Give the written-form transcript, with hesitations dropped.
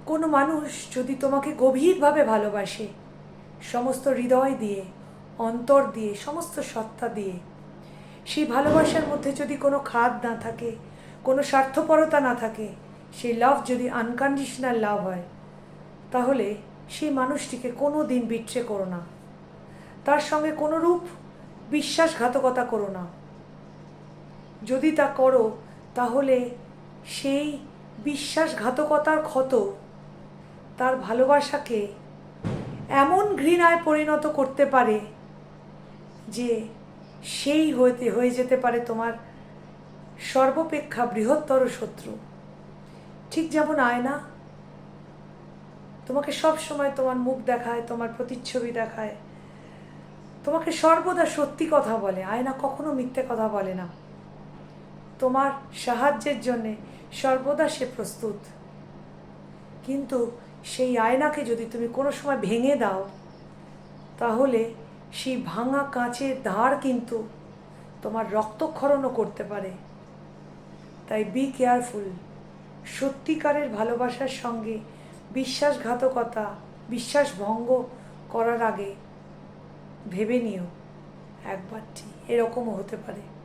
কোনো মানুষ যদি তোমাকে গভীরভাবে ভালোবাসে, সমস্ত হৃদয় দিয়ে, অন্তর দিয়ে, সমস্ত সত্তা দিয়ে, সেই ভালোবাসার মধ্যে যদি কোনো খাদ না থাকে, কোনো স্বার্থপরতা না থাকে, সেই লাভ যদি আনকন্ডিশনাল লাভ হয়, তাহলে সেই মানুষটিকে কোনো দিন বিট্রে করো না। তার সঙ্গে কোনো রূপ বিশ্বাসঘাতকতা করো না। যদি তা করো তাহলে সেই বিশ্বাসঘাতকতার ক্ষত তার ভালোবাসাকে এমন ঘৃণায় পরিণত করতে পারে যে সেই হয়ে যেতে পারে তোমার সর্বাপেক্ষা বৃহত্তর শত্রু। ঠিক যেমন আয়না তোমাকে সব সময় তোমার মুখ দেখায়, তোমার প্রতিচ্ছবি দেখায়, তোমাকে সর্বদা সত্যি কথা বলে। আয়না কখনো মিথ্যে কথা বলে না। তোমার সাহায্যের জন্যে সর্বদা সে প্রস্তুত। কিন্তু সেই আয়নাকে যদি তুমি কোনো সময় ভেঙে দাও, তাহলে সেই ভাঙা কাঁচের ধার কিন্তু তোমার রক্তক্ষরণও করতে পারে। তাই বি কেয়ারফুল। সত্যিকারের ভালোবাসার সঙ্গে বিশ্বাসঘাতকতা, বিশ্বাসভঙ্গ করার আগে ভেবে নিও একবারটি, এরকমও হতে পারে।